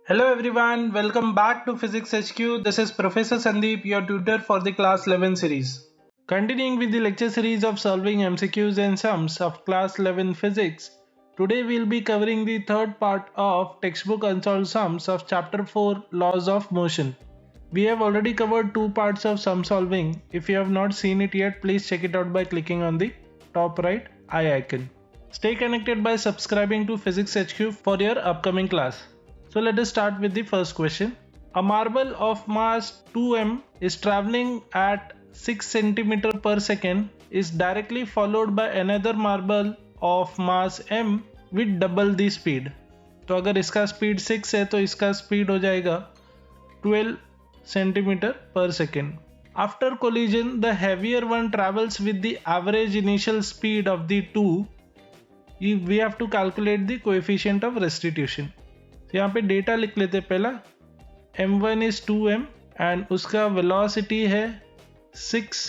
Hello everyone, welcome back to Physics HQ. This is Professor Sandeep, your tutor for the Class 11 series. Continuing with the lecture series of solving MCQs and sums of Class 11 Physics, today we'll be covering the third part of textbook unsolved sums of Chapter 4 Laws of Motion. We have already covered two parts of sum solving. If you have not seen it yet, please check it out by clicking on the top right eye icon. Stay connected by subscribing to Physics HQ for your upcoming class. So let us start with the first question. A marble of mass 2m is traveling at 6 cm per second is directly followed by another marble of mass m with double the speed. तो अगर इसका speed 6 है तो इसका speed हो जाएगा 12 cm per second. After collision, the heavier one travels with the average initial speed of the two. We have to calculate the coefficient of restitution. यहाँ पे डेटा लिख लेते पहला m1 is 2m एंड उसका velocity है 6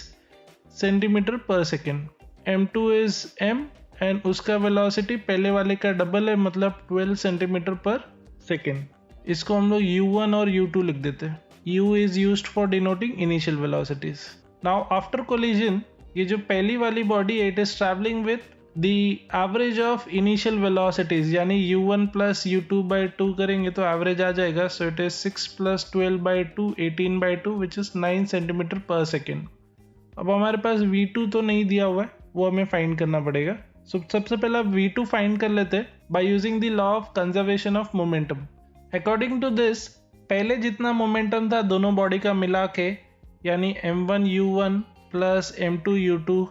centimetre पर second. m2 is m and उसका velocity पहले वाले का डबल है मतलब 12 सेंटीमीटर पर सेकेंड. इसको हम लोग u1 और u2 लिख देते हैं. u is used for denoting initial velocities. Now after collision, ये जो पहली वाली बॉडी है it is traveling with the average of initial velocities यानी u1 plus u2 by 2 करेंगे तो एवरेज आ जाएगा. so it is 6 plus 12 by 2 18 by 2 which is 9 centimeter per second. अब हमारे पास v2 तो नहीं दिया हुआ है, वो हमें फाइंड करना पड़ेगा. so सबसे पहला v2 फाइंड कर लेते हैं by using the law of conservation of momentum. according to this, पहले जितना मोमेंटम था दोनों बॉडी का मिला के यानी m1 u1 plus m2 u2,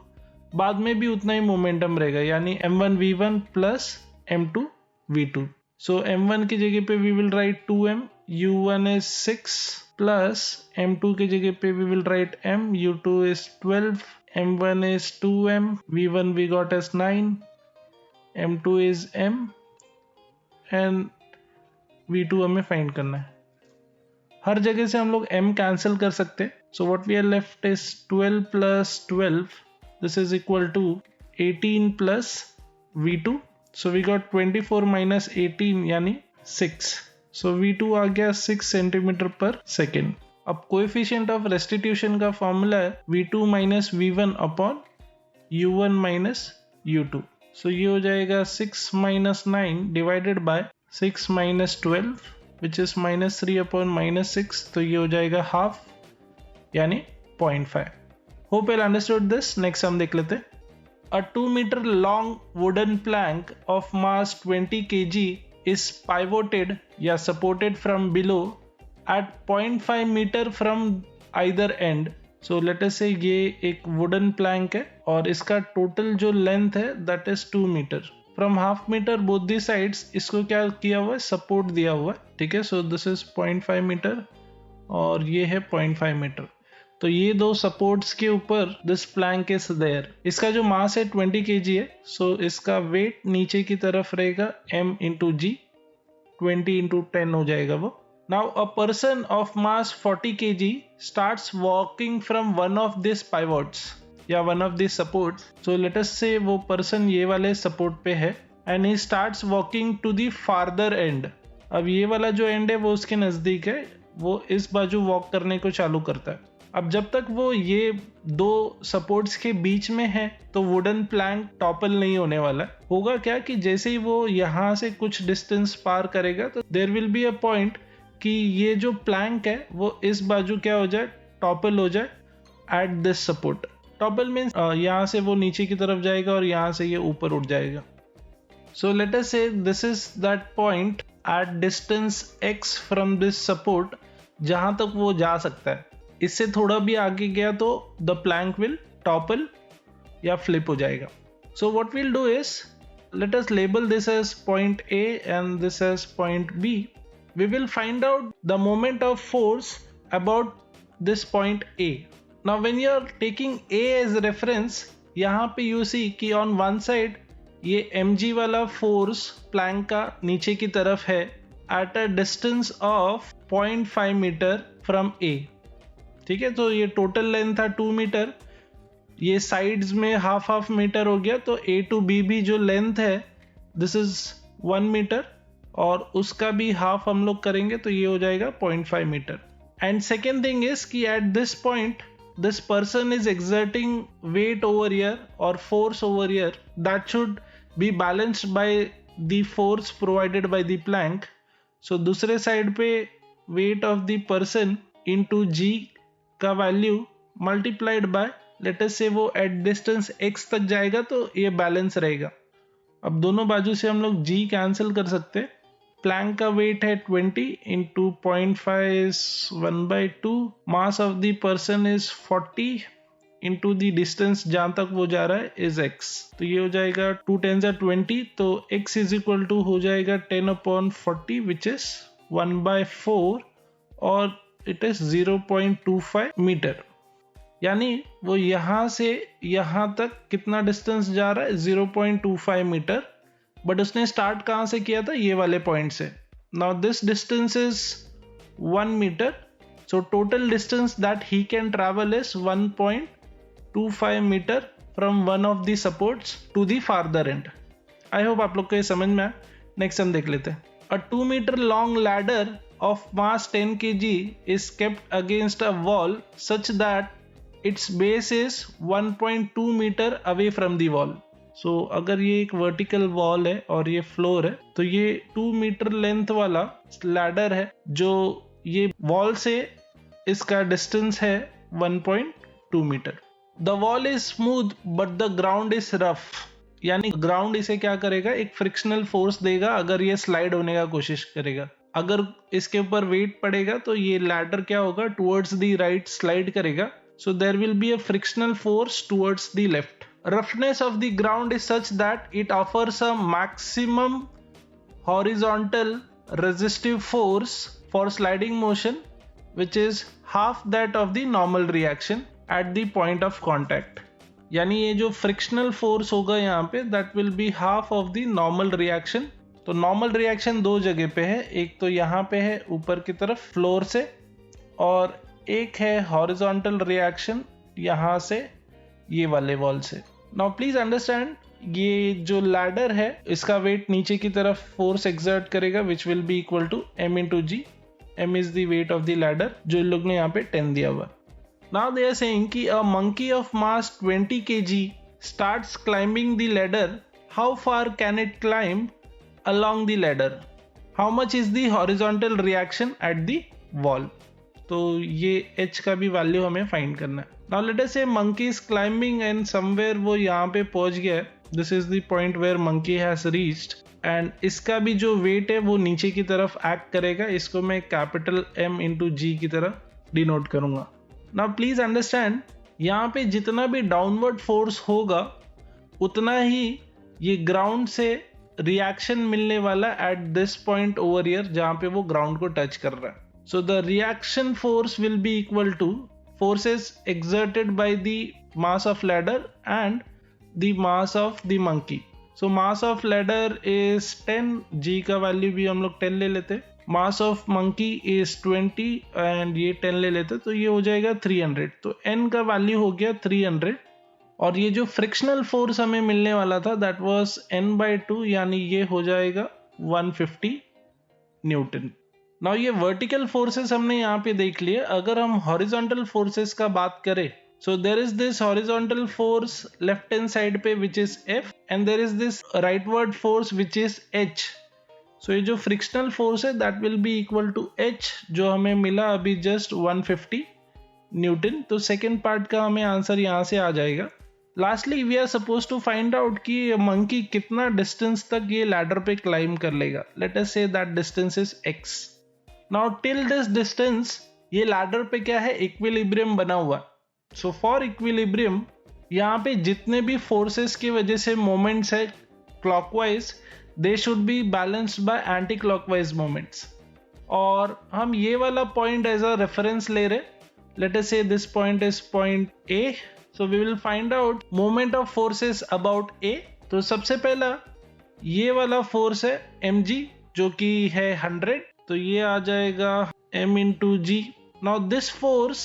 बाद में भी उतना ही मोमेंटम रहेगा यानी m1 v1 plus m2 v2. सो m1 की जगह पे we will write 2m, u1 is 6 plus m2 की जगह पे we will write m, u2 is 12, m1 is 2m, v1 we got as 9, m2 is m and v2 हमें find करना है. हर जगह से हम लोग m कैंसिल कर सकते हैं. So what we are left is 12 plus 12. This is equal to 18 plus V2. So we got 24 minus 18 यानी 6. So V2 आ गया 6 सेंटीमीटर पर सेकेंड. अब कोएफिशिएंट ऑफ रेस्टिट्यूशन का फॉर्मूला है V2 minus V1 upon U1 minus U2. So ये हो जाएगा 6 minus 9 divided by 6 minus 12 which is minus 3 upon minus 6. तो ये हो जाएगा half यानी 0.5. Hope you'll understood this. Next sum देख लेते. A 2 meter long wooden plank of mass 20 kg is pivoted या supported from below at 0.5 meter from either end. So let us say ये एक wooden plank है और इसका total जो length है that is 2 meter. From half meter both the sides इसको क्या किया हुआ है, support दिया हुआ है. ठीक है. So this is 0.5 meter और ये है 0.5 meter. तो ये दो सपोर्ट्स के ऊपर दिस प्लैंक इज देयर. इसका जो मास है 20 kg है. सो इसका वेट नीचे की तरफ रहेगा m इंटू जी, 20 इंटू 10 हो जाएगा वो. Now a person of mass 40 kg starts walking from one of this pivots या one of this supports. So let us say वो पर्सन ये वाले सपोर्ट पे है and he starts walking to the farther end. अब ये वाला जो एंड है वो उसके नजदीक है, वो इस बाजू वॉक करने को चालू करता है. अब जब तक वो ये दो सपोर्ट्स के बीच में है तो वुडन प्लैंक टॉपल नहीं होने वाला. होगा क्या कि जैसे ही वो यहाँ से कुछ डिस्टेंस पार करेगा तो there will be a point कि ये जो प्लैंक है वो इस बाजू क्या हो जाए, टॉपल हो जाए at this support. Topple means यहाँ से वो नीचे की तरफ जाएगा और यहाँ से ये ऊपर उठ जाएगा. सो let us say this is that point at distance x from this support जहाँ तक वो जा सकता है. इससे थोड़ा भी आगे गया तो द प्लैंक विल टॉपल या फ्लिप हो जाएगा. So what will do is let us label this as point A and this as point B. We will find out the moment of force about this point A. Now when you are taking A as reference, यहाँ पे you see कि on one side ये mg वाला force plank का नीचे की तरफ है at a distance of 0.5 metre from A. ठीक है. तो ये टोटल लेंथ था 2 मीटर, ये साइड्स में हाफ मीटर हो गया. तो A to B भी जो लेंथ है दिस इज 1 मीटर और उसका भी हाफ हम लोग करेंगे तो ये हो जाएगा 0.5 metre. And second thing is कि at this point this person is exerting weight over here or force over here that should be balanced by the force provided by the plank. So दूसरे side पे weight of the person into g का value multiplied by let us say वो at distance x तक जाएगा तो ये balance रहेगा. अब दोनों बाजू से हम लोग g कैंसिल कर सकते हैं. प्लैंक का वेट है 20 into 0.5 is 1/2. Mass of the person is 40 into the distance जहां तक वो जा रहा है इज x. तो ये हो जाएगा 2 10 20. तो x इज इक्वल टू हो जाएगा 10/40 विच इज 1/4 और इट इज 0.25 मीटर. यानी वो यहां से यहां तक कितना डिस्टेंस जा रहा है 0.25 मीटर. बट उसने स्टार्ट कहां से किया था, ये वाले पॉइंट से. Now this distance is 1 metre. So total distance that he can travel is 1.25 metre from one of the supports to the farther end. I hope आप लोग को ये समझ में आया. नेक्स्ट हम देख लेते हैं. A 2 metre long ladder of mass 10 kg is kept against a wall such that its base is 1.2 metre away from the wall. So अगर ये एक वर्टिकल वॉल है और ये फ्लोर है तो ये 2 मीटर लेंथ वाला लैडर है जो ये वॉल से इसका डिस्टेंस है 1.2 metre. The wall is smooth but the ground is rough. यानी ग्राउंड इसे क्या करेगा, एक फ्रिक्शनल फोर्स देगा अगर ये स्लाइड होने का कोशिश करेगा. अगर इसके ऊपर वेट पड़ेगा तो ये लैडर क्या होगा, टुवर्ड्स द राइट स्लाइड करेगा. So there will be a frictional force towards the left. Roughness of the ground is such that it offers a maximum horizontal resistive force for sliding motion which is half that of the normal reaction at the point of contact. यानी ये जो frictional force होगा यहाँ पे that will be half of the normal reaction. तो normal reaction दो जगह पे है, एक तो यहाँ पे है ऊपर की तरफ फ्लोर से और एक है horizontal reaction यहाँ से ये वाले वॉल से. नाउ प्लीज अंडरस्टैंड, ये जो लैडर है इसका वेट नीचे की तरफ फोर्स एक्सर्ट करेगा which will be equal to m into g. m is the weight of the ladder जो इन लोग ने यहाँ पे 10 दिया हुआ. नाउ दे आर सेइंग कि a monkey of mass 20 kg starts climbing the ladder. How far can it climb along the ladder? How much is the horizontal reaction at the wall? तो ये h का भी value हमें find करना है. Now let us say monkey is climbing and somewhere वो यहाँ पे पहुंच गया है. This is the point where monkey has reached and इसका भी जो weight है वो नीचे की तरफ act करेगा. इसको मैं कैपिटल M इंटू जी की तरह डिनोट करूंगा. Now please understand, यहाँ पे जितना भी डाउनवर्ड फोर्स होगा उतना ही ये ग्राउंड से रिएक्शन मिलने वाला eight this point over here जहाँ पे वो ग्राउंड को टच कर रहा है. So the reaction force will be equal to forces exerted by the mass of ladder and the mass of the monkey. So mass of ladder is 10, g का value भी हम लोग 10 ले लेते. mass of monkey is 20 and ये 10 ले लेते तो ये हो जाएगा 300. तो n का वैल्यू हो गया 300 और ये जो फ्रिक्शनल फोर्स हमें मिलने वाला था that was n/2 यानी ये हो जाएगा 150 न्यूटन. नाउ ये वर्टिकल फोर्सेस हमने यहाँ पे देख लिए. अगर हम हॉरिजॉन्टल फोर्सेस का बात करें so there is this horizontal force left hand side पे which is F and there is this rightward force which is H. So ये जो फ्रिक्शनल फोर्स है that will be equal to H जो हमें मिला अभी जस्ट 150 न्यूटन. तो second part का हमें आंसर यहाँ से आ जाएगा. Lastly we are suppose to find out कि मंकी कितना डिस्टेंस तक ये लैडर पे क्लाइम कर लेगा. Late us say that distance is x. Now till this distance ये लैडर पे क्या है, इक्विलिब्रियम बना हुआ. सो फॉर इक्विलिब्रियम यहाँ पे जितने भी फोर्सेस की वजह से मोमेंट्स है clockwise they should be balanced bye anti clockwise moments. और हम ये वाला पॉइंट एज अ रेफरेंस ले रहे. Let us say this point is point A. So we will find out moment of forces about A. तो सबसे पहला ये वाला फोर्स है mg जो कि है 100. तो ये आ जाएगा m into g. Now this force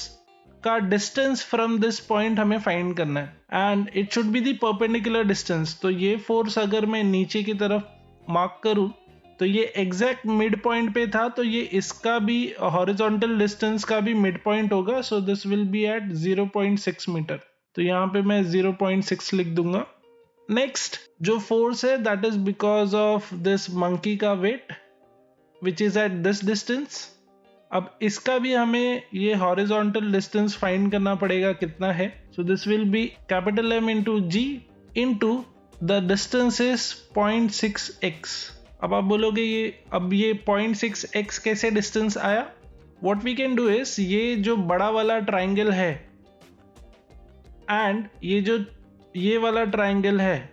का डिस्टेंस फ्रॉम दिस पॉइंट हमें फाइंड करना है and it should be the perpendicular distance. तो ये फोर्स अगर मैं नीचे की तरफ मार्क करूं तो ये एग्जैक्ट मिड पॉइंट पे था, तो ये इसका भी हॉरिजॉन्टल डिस्टेंस का भी मिड पॉइंट होगा, so this will be at 0.6 metre. तो यहाँ पे मैं 0.6 लिख दूंगा। नेक्स्ट जो फोर्स है that is because of this monkey का weight which is at this distance. अब इसका भी हमें ये हॉरिजॉन्टल डिस्टेंस फाइंड करना पड़ेगा कितना है। So this will be capital M into g into the distance is 0.6x। अब आप बोलोगे ये 0.6x कैसे डिस्टेंस आया? What we can do is, ये जो बड़ा वाला ट्राइंगल है एंड ये वाला ट्राइंगल है,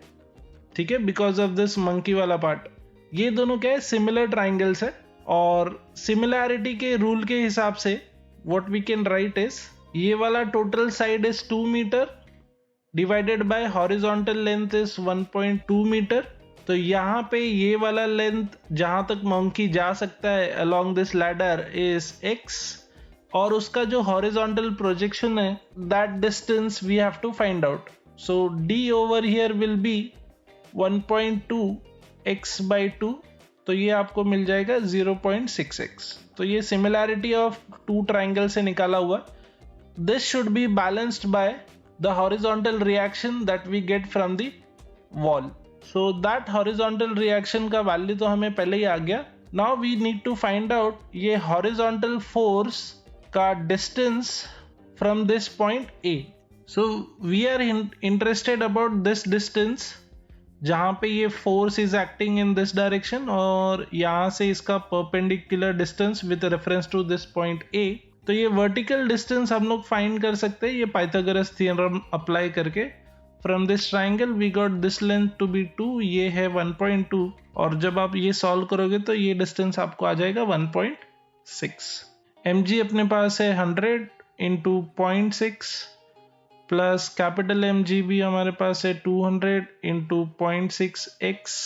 ठीक है, बिकॉज ऑफ दिस मंकी वाला पार्ट, ये दोनों क्या है, सिमिलर ट्राइंगल्स है। और सिमिलैरिटी के रूल के हिसाब से what we can write is, ये वाला total side is 2 metre divided by horizontal length is 1.2 metre. तो यहाँ पे ये वाला लेंथ जहां तक मंकी जा सकता है along this ladder is x, और उसका जो हॉरिजॉन्टल प्रोजेक्शन है that distance we have to find out. So d over here will be 1.2 x by 2, तो ये आपको मिल जाएगा 0.6x। तो ये सिमिलैरिटी ऑफ टू ट्राइंगल से निकाला हुआ। This should be balanced by the horizontal reaction that we get from the wall. So that horizontal reaction का वैल्यू तो हमें पहले ही आ गया। Now we need to find out ये हॉरिजॉन्टल फोर्स का distance from this point A। So we are interested about this distance जहां पे ये force is acting in this direction, और यहां से इसका perpendicular distance with reference to this point A। तो ये वर्टिकल डिस्टेंस हम लोग फाइंड कर सकते हैं ये पाइथागोरस थ्योरम अप्लाई करके। From this triangle we got this length to be 2, ये है 1.2, और जब आप ये सॉल्व करोगे तो ये डिस्टेंस आपको आ जाएगा 1.6। mg अपने पास है 100 इंटू 0.6 प्लस कैपिटल mg भी हमारे पास है 200 into 0.6x।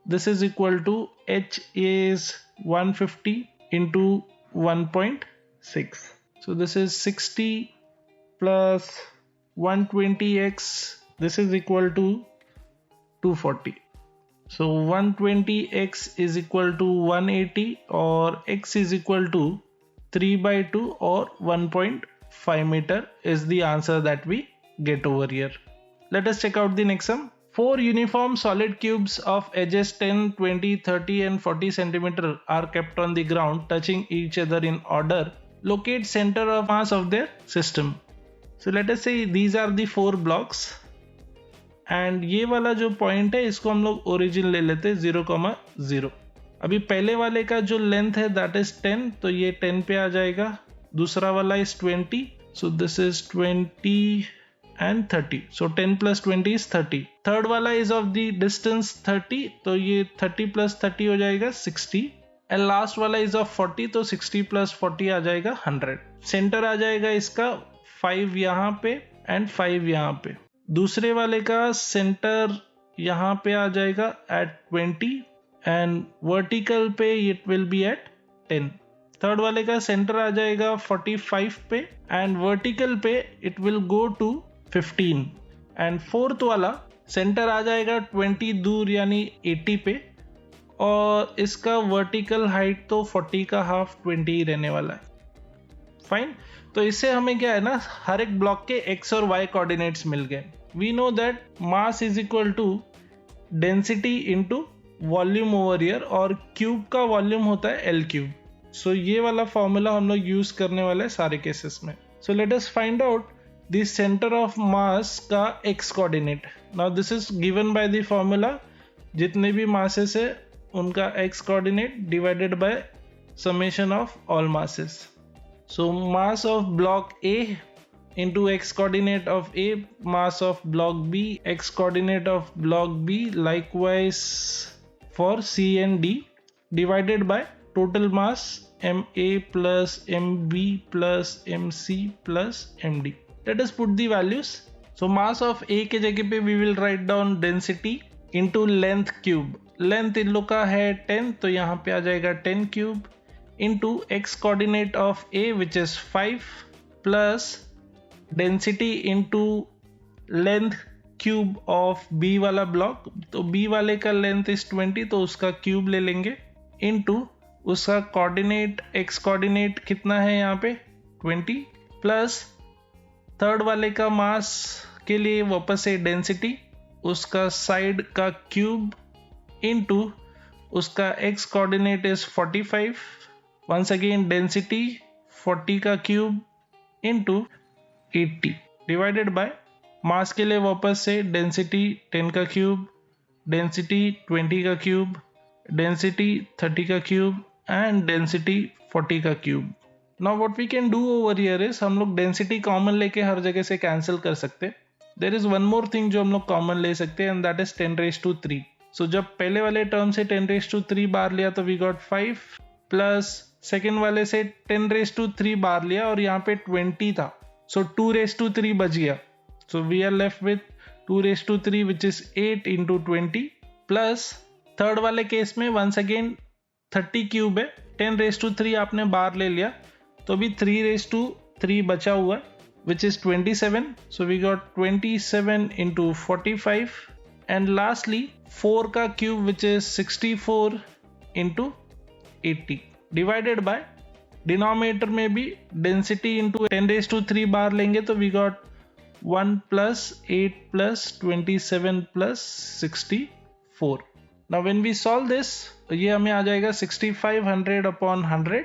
This is equal to h is 150 into 1.6। So this is 60 plus 120x, this is equal to 240। So 120x is equal to 180 और x इज इक्वल टू 3/2 और 1.5 meter is the answer that we get over here. Let us check out the next sum. 4 uniform solid cubes of edges 10, 20, 30 and 40 centimeter are kept on the ground touching each other in order. Locate center of mass of their system. So let us say these are the 4 blocks and ये वाला जो point है इसको हम लोग origin ले लेते हैं 0,0। अभी पहले वाले का जो लेंथ है that is 10, तो ये 10 पे आ जाएगा। दूसरा वाला is 20, so this is 20 and 30, so 10 plus 20 is 30। Third वाला is of the distance 30, तो ये 30 plus 30 हो जाएगा 60, एंड लास्ट वाला is of 40, तो 60 plus 40 आ जाएगा 100। सेंटर आ जाएगा इसका 5 यहाँ पे एंड 5 यहाँ पे। दूसरे वाले का सेंटर यहाँ पे आ जाएगा at 20 एंड वर्टिकल पे it will be at 10। Third वाले का सेंटर आ जाएगा 45 पे एंड वर्टिकल पे it will go to 15, and fourth वाला सेंटर आ जाएगा 20 दूर यानी 80 पे, और इसका वर्टिकल हाइट तो 40 का हाफ 20 ही रहने वाला है। फाइन, तो इससे हमें क्या है ना, हर एक ब्लॉक के x और y कोऑर्डिनेट्स मिल गए। We know that mass is equal to density into volume over here, और क्यूब का वॉल्यूम होता है L क्यूब। सो ये वाला फॉर्मूला हम लोग यूज करने वाले हैं सारे केसेस में। सो let us find out the centre of मास का x coordinate. Now this is given by the formula, जितने भी मासेस है उनका x coordinate divided by summation of all masses. So mass of block A into x coordinate of A, mass of block B, x coordinate of block B, likewise for C and D, divided by total mass MA plus MB plus MC plus MD. Let us put the values. So mass of A के जगह पे we will write down density into length cube. Length इन लोग का है 10, तो यहाँ पे आ जाएगा 10 cube into x coordinate of A which is 5 plus density into length cube of B वाला ब्लॉक, तो बी वाले का लेंथ इज 20 तो उसका क्यूब ले लेंगे इनटू उसका कोऑर्डिनेट एक्स कोऑर्डिनेट कितना है यहाँ पे 20 प्लस थर्ड वाले का मास के लिए वापस से डेंसिटी उसका साइड का क्यूब इनटू उसका x coordinate is 45 once again density 40 का cube into 80 divided by mass के लिए वापस से डेंसिटी 10 का क्यूब, डेंसिटी 20 का क्यूब, डेंसिटी 30 का क्यूब एंड डेंसिटी 40 का cube. Now what we can do over here is हम लोग डेंसिटी कॉमन लेके हर जगह से कैंसिल कर सकते हैं। There is one more thing जो हम लोग कॉमन ले सकते हैं एंड दैट इज 10⁻3। सो जब पहले वाले टर्म से 10⁻3 बार लिया तो वी गॉट 5 प्लस सेकेंड वाले से 10⁻3 बार लिया और यहाँ पे 20 था सो 2⁻3 बच गया। So we are left with 2⁻3 which is 8 into 20 plus third वाले केस में once again 30 क्यूब है 10⁻3 आपने बार ले लिया तो अभी 3⁻3 बचा हुआ which is 27 so we got 27 into 45 and lastly 4 का cube which is 64 into 80 divided by denominator में भी डेंसिटी इंटू 10⁻3 बार लेंगे तो we got 1 plus 8 plus 27 plus 64. Now when we solve this, ये हमें आ जाएगा 6500 upon 100.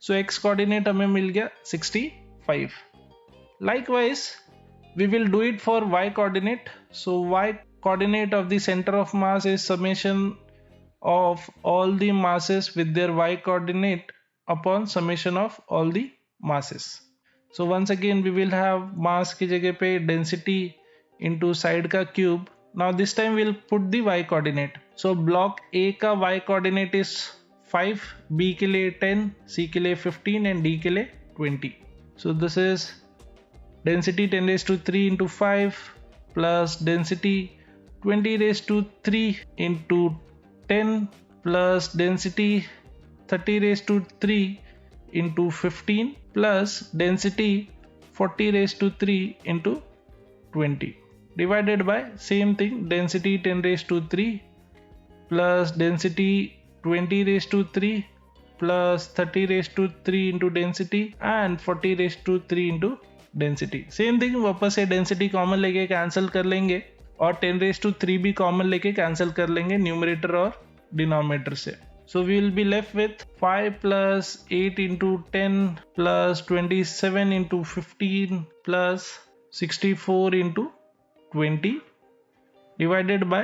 So x coordinate हमें मिल गया 65. Likewise, we will do it for y coordinate. So y coordinate of the center of mass is summation of all the masses with their y coordinate upon summation of all the masses. So once again we will have mass की जगह पे density into side का cube. Now this time we'll put the y coordinate. So block A का y coordinate is 5, B के लिए 10, C के लिए 15 and D के लिए 20. So this is density 10⁻3 into 5 plus density 20⁻3 into 10 plus density 30⁻3 into 15 plus density 40⁻3 into 20 divided by same thing density 10⁻3 plus density 20⁻3 plus 30⁻3 into density and 40⁻3 into density. Same thing वापस से density common लेके cancel कर लेंगे और 10⁻3 भी common लेके cancel कर लेंगे न्यूमरेटर और डिनोमिनेटर से. So we will be left with 5 plus 8 into 10 plus 27 into 15 plus 64 into 20 divided by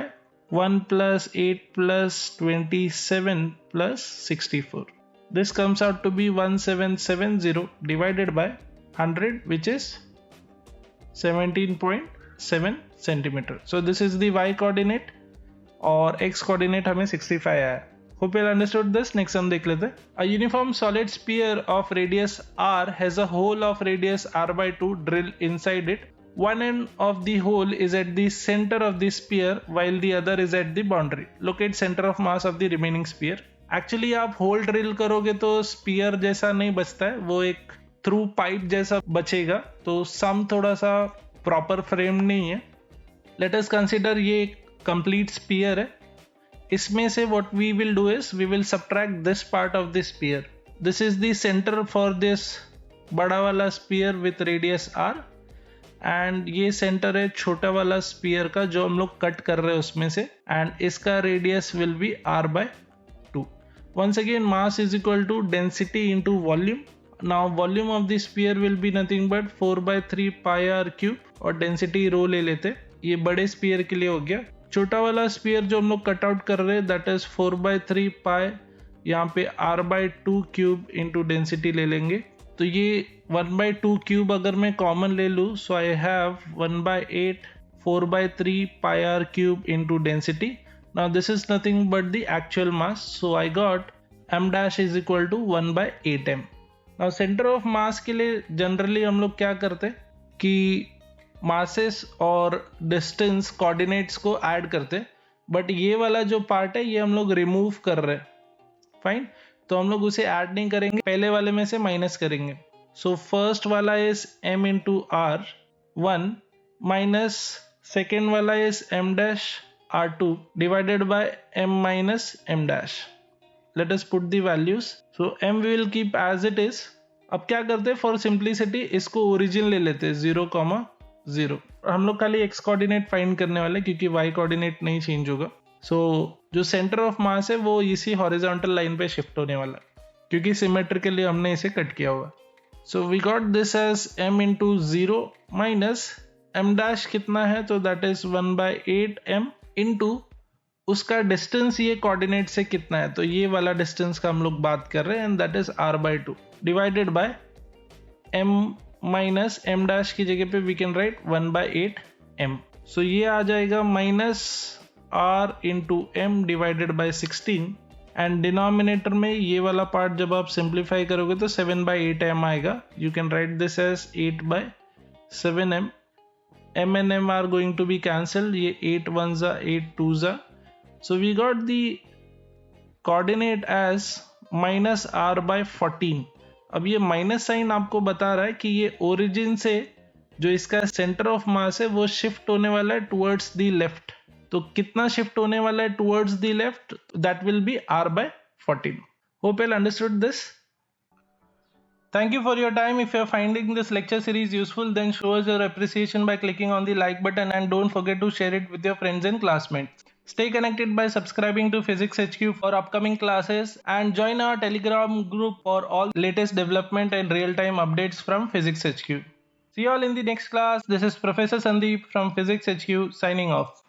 1 plus 8 plus 27 plus 64. This comes out to be 1770 divided by 100 which is 17.7 centimeter. So this is the y coordinate और x coordinate हमें 65 आया. Hope you understood this. Next हम देख लेते हैं. A uniform solid sphere of radius r has a hole of radius r/2 drilled inside it. One end of the hole is at the center of the sphere while the other is at the boundary. Locate center of mass of the remaining sphere. Actually आप hole drill करोगे तो spear जैसा नहीं बचता है, वो एक through pipe जैसा बचेगा, तो सम थोड़ा सा प्रॉपर फ्रेम नहीं है. लेट अस कंसीडर ये एक कंप्लीट स्पीयर है. इसमें से what we will do is we will subtract this part of the sphere. This is the center for this बड़ा वाला sphere with radius r and ये center है छोटा वाला sphere का जो हम लोग कट कर रहे हैं उसमें से and इसका radius will be r/2. Once again mass is equal to density into volume. Now volume of the sphere will be nothing but 4/3 pi r cube और density rho ले लेते. ये बड़े sphere के लिए हो गया. छोटा वाला स्पीयर जो हम लोग कट आउट कर रहे हैं दैट इज 4/3 पाई, यहाँ पे r/2 क्यूब इंटू डेंसिटी ले लेंगे. तो ये 1/2 क्यूब अगर मैं कॉमन ले लूँ so I have 1/8 4/3 pi r cube into density. Now this is nothing but the actual mass, so I got m dash is equal to 1/8m. Now centre of mass के लिए generally हम लोग क्या करते कि masses और distance coordinates को add करते, बट ये वाला जो पार्ट है ये हम लोग रिमूव कर रहे हैं. फाइन, तो हम लोग उसे ऐड नहीं करेंगे, पहले वाले में से माइनस करेंगे. सो फर्स्ट वाला is m into r 1 minus second wala is m dash r2 divided by m minus m dash. Let us put the values. So m we will keep as it is. अब क्या करते हैं, for simplicity इसको origin ले लेते हैं 0,0. हम लोग खाली x कोऑर्डिनेट फाइंड करने वाले क्योंकि y कोऑर्डिनेट नहीं चेंज होगा. सो जो सेंटर ऑफ मास है वो इसी हॉरिजॉन्टल लाइन पे शिफ्ट होने वाला है क्योंकि सिमेट्रिकली हमने इसे कट किया हुआ. So we got this as m into 0 minus m dash कितना है, तो दैट इज 1/8m इंटू उसका डिस्टेंस ये कोऑर्डिनेट से कितना है, तो ये वाला डिस्टेंस का हम लोग बात कर रहे हैं and that is r/2 divided by m minus m dash की जगह पे वी कैन राइट 1/8m. सो ये आ जाएगा minus r into m divided by 16 and denominator में ये वाला पार्ट जब आप सिंप्लीफाई करोगे तो 7/8m आएगा. You can write this as 8/7m. m and m are going to be cancelled. ये 8 ones are 8 twos are. So we got the coordinate as minus r/14. अब ये माइनस साइन आपको बता रहा है कि ये ओरिजिन से जो इसका सेंटर ऑफ मास है वो शिफ्ट होने वाला है टुवर्ड्स द लेफ्ट. तो कितना शिफ्ट होने वाला है towards the left, that will B r/14. Hope you understood this. Thank you for your time. If you are finding this lecture series useful, then show us your appreciation by clicking on the like button and don't forget to share it with your friends and classmates. Stay connected by subscribing to Physics HQ for upcoming classes and join our Telegram group for all latest development and real-time updates from Physics HQ. See you all in the next class. This is Professor Sandeep from Physics HQ signing off.